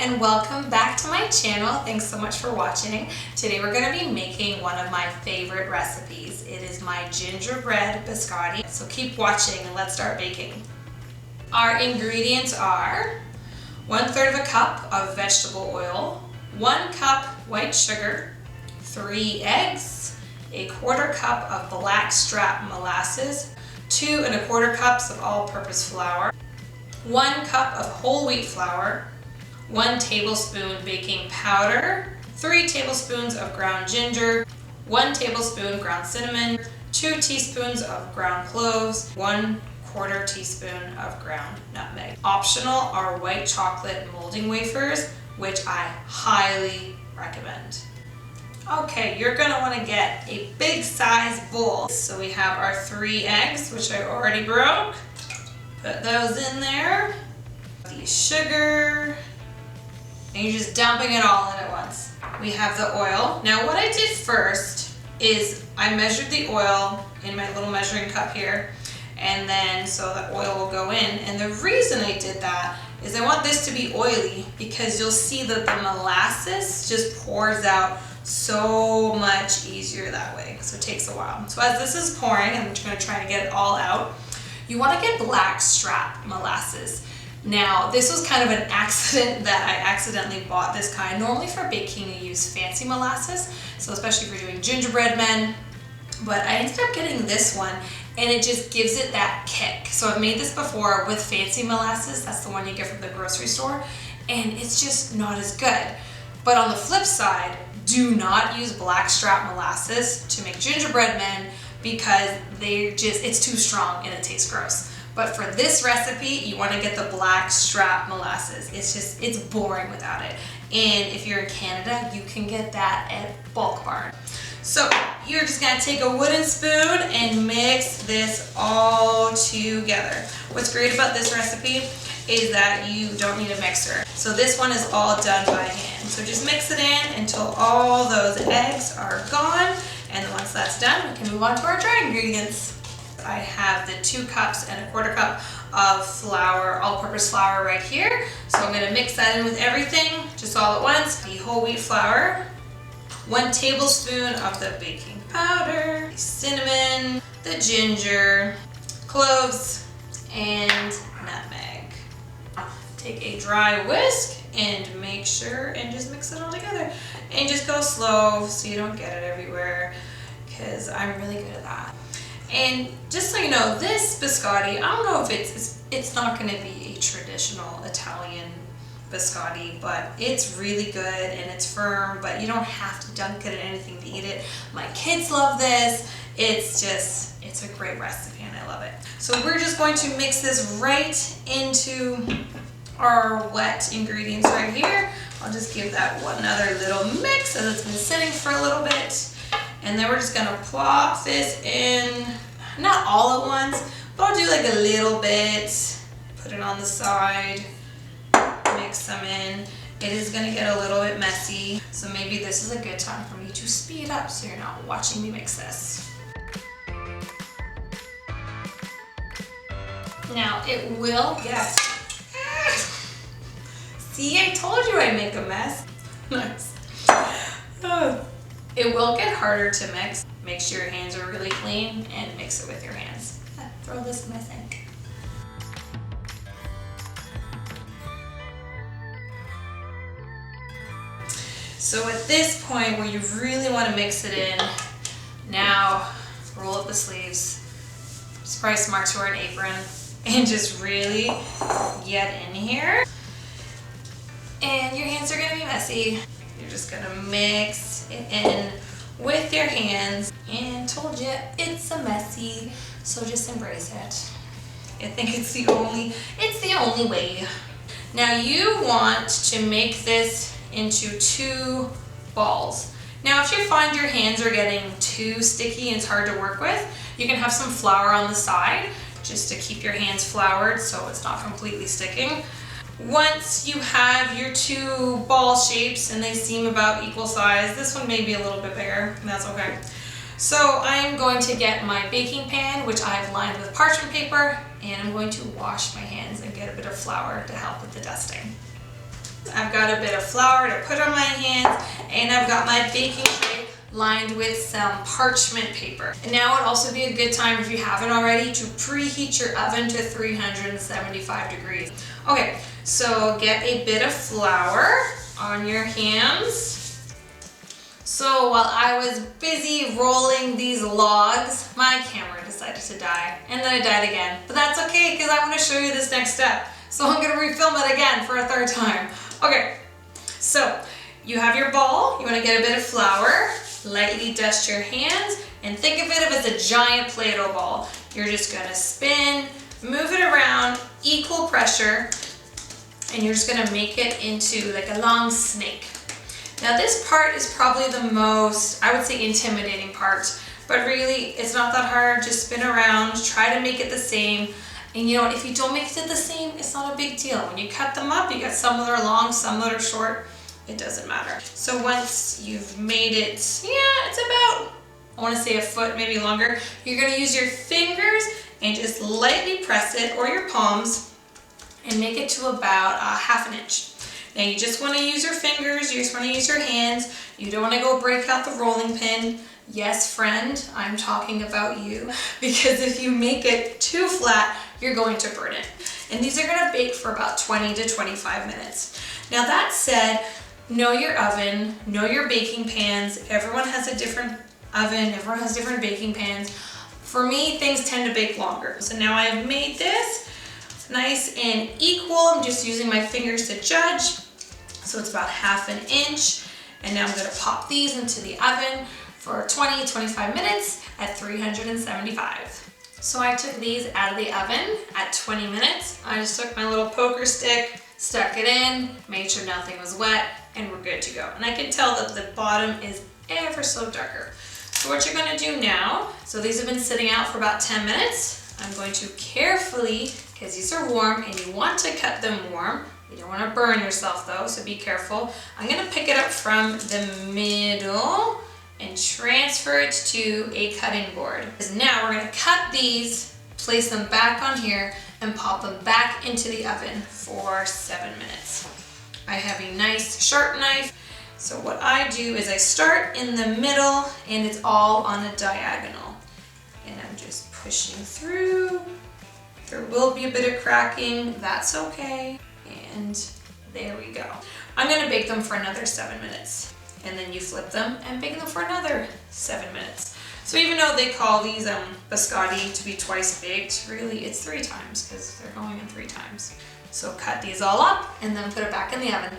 and welcome back to my channel. Thanks so much for watching. Today we're going to be making one of my favorite recipes. It is my gingerbread biscotti. So keep watching and let's start baking. Our ingredients are 1/3 of a cup of vegetable oil, 1 cup white sugar, 3 eggs, 1/4 cup of Blackstrap Molasses, 2 1/4 cups of all-purpose flour, 1 cup of whole wheat flour, 1 tablespoon baking powder, 3 tablespoons of ground ginger, 1 tablespoon ground cinnamon, 2 teaspoons of ground cloves, 1/4 teaspoon of ground nutmeg. Optional are white chocolate molding wafers, which I highly recommend. Okay, you're gonna wanna get a big size bowl. So we have our 3 eggs, which I already broke. Put those in there. The sugar, and you're just dumping it all in at once. We have the oil. Now what I did first is I measured the oil in my little measuring cup here, and then so the oil will go in. And the reason I did that is I want this to be oily because you'll see that the molasses just pours out so much easier that way. So it takes a while. So as this is pouring, I'm just gonna try to get it all out. You want to get Blackstrap Molasses. Now, this was kind of an accident that I accidentally bought this kind. Normally for baking you use fancy molasses, so especially if you're doing gingerbread men, but I ended up getting this one and it just gives it that kick. So I've made this before with fancy molasses, that's the one you get from the grocery store, and it's just not as good. But on the flip side, do not use Blackstrap Molasses to make gingerbread men, because it's too strong and it tastes gross. But for this recipe, you want to get the Blackstrap Molasses. It's boring without it. And if you're in Canada, you can get that at Bulk Barn. So you're just gonna take a wooden spoon and mix this all together. What's great about this recipe is that you don't need a mixer. So this one is all done by hand. So just mix it in until all those eggs are gone. And once that's done, we can move on to our dry ingredients. I have the 2 cups and 1/4 cup of flour, all-purpose flour right here. So I'm gonna mix that in with everything, just all at once. The whole wheat flour, 1 tablespoon of the baking powder, the cinnamon, the ginger, cloves, and nutmeg. Take a dry whisk and make sure and just mix it all together. And just go slow so you don't get it everywhere, because I'm really good at that. And just so you know, this biscotti, I don't know if it's not going to be a traditional Italian biscotti, but it's really good and it's firm, but you don't have to dunk it in anything to eat it. My kids love this. It's a great recipe and I love it. So we're just going to mix this right into our wet ingredients right here. I'll just give that one other little mix as it's been sitting for a little bit. And then we're just gonna plop this in, not all at once, but I'll do like a little bit, put it on the side, mix them in. It is gonna get a little bit messy, so maybe this is a good time for me to speed up so you're not watching me mix this. Now it will get, see, I told you I'd make a mess. Nice. It will get harder to mix. Make sure your hands are really clean and mix it with your hands. Throw this in my sink. So at this point where you really want to mix it in, now roll up the sleeves. It's probably smart to wear an apron and just really get in here. And your hands are going to be messy. You're just going to mix it in with your hands. And told you, it's a messy, so just embrace it. I think it's the only way. Now you want to make this into 2 balls. Now if you find your hands are getting too sticky and it's hard to work with, you can have some flour on the side just to keep your hands floured so it's not completely sticking. Once you have your 2 ball shapes and they seem about equal size, this one may be a little bit bigger, and that's okay. So I'm going to get my baking pan, which I've lined with parchment paper, and I'm going to wash my hands and get a bit of flour to help with the dusting. I've got a bit of flour to put on my hands, and I've got my baking tray lined with some parchment paper. And now would also be a good time, if you haven't already, to preheat your oven to 375 degrees. Okay, so get a bit of flour on your hands. So while I was busy rolling these logs, my camera decided to die, and then it died again. But that's okay, because I want to show you this next step. So I'm gonna refilm it again for a third time. Okay, so you have your bowl, you want to get a bit of flour, lightly dust your hands, and think of it as a giant Play-Doh ball. You're just gonna spin, move it around, equal pressure, and you're just gonna make it into like a long snake. Now this part is probably the most, I would say, intimidating part, but really it's not that hard. Just spin around, try to make it the same. And you know what, if you don't make it the same, it's not a big deal. When you cut them up, you got some that are long, some that are short. It doesn't matter. So once you've made it, it's about, I want to say a foot, maybe longer, you're going to use your fingers and just lightly press it, or your palms, and make it to about ½ an inch. Now you just want to use your fingers, you just want to use your hands. You don't want to go break out the rolling pin. Yes, friend, I'm talking about you, because if you make it too flat, you're going to burn it. And these are going to bake for about 20 to 25 minutes. Now that said, know your oven, know your baking pans. Everyone has a different oven, everyone has different baking pans. For me, things tend to bake longer. So now I have made this nice and equal. I'm just using my fingers to judge. So it's about ½ an inch. And now I'm going to pop these into the oven for 20-25 minutes at 375. So I took these out of the oven at 20 minutes. I just took my little poker stick, stuck it in, made sure nothing was wet, and we're good to go. And I can tell that the bottom is ever so darker. So what you're going to do now, so these have been sitting out for about 10 minutes. I'm going to carefully, because these are warm and you want to cut them warm, you don't want to burn yourself though, so be careful. I'm going to pick it up from the middle and transfer it to a cutting board. Because now we're going to cut these, place them back on here, and pop them back into the oven for 7 minutes. I have a nice sharp knife. So what I do is I start in the middle, and it's all on a diagonal. And I'm just pushing through. There will be a bit of cracking, that's okay. And there we go. I'm going to bake them for another 7 minutes. And then you flip them and bake them for another 7 minutes. So even though they call these biscotti to be twice baked, really it's 3 times, because they're going in 3 times. So cut these all up and then put it back in the oven.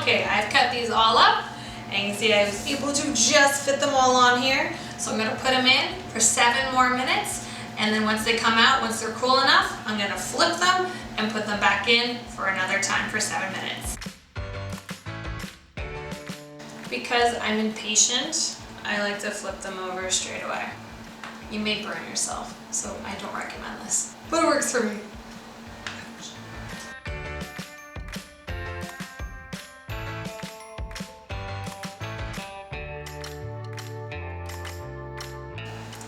Okay, I've cut these all up, and you can see I was able to just fit them all on here. So I'm going to put them in for 7 more minutes, and then once they come out, once they're cool enough, I'm going to flip them and put them back in for another time for 7 minutes. Because I'm impatient, I like to flip them over straight away. You may burn yourself, so I don't recommend this, but it works for me.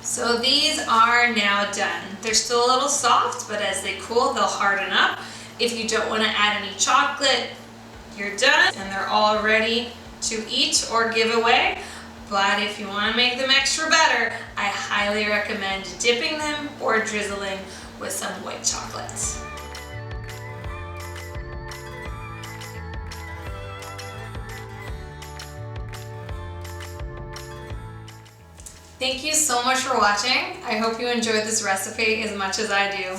So these are now done. They're still a little soft, but as they cool, they'll harden up. If you don't want to add any chocolate, you're done, and they're all ready to eat or give away. But if you want to make them extra better, I highly recommend dipping them or drizzling with some white chocolate. Thank you so much for watching. I hope you enjoyed this recipe as much as I do.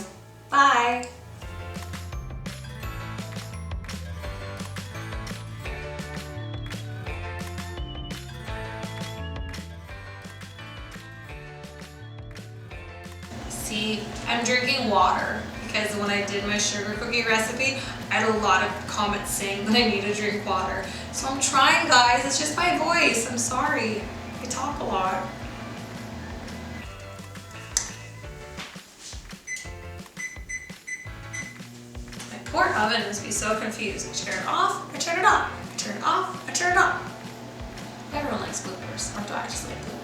Bye! See, I'm drinking water because when I did my sugar cookie recipe, I had a lot of comments saying that I need to drink water. So I'm trying, guys. It's just my voice. I'm sorry. I talk a lot. My poor oven must be so confused. I turn it off, I turn it on. I turn it off, I turn it on. Everyone likes bloopers, or do I just like bloopers?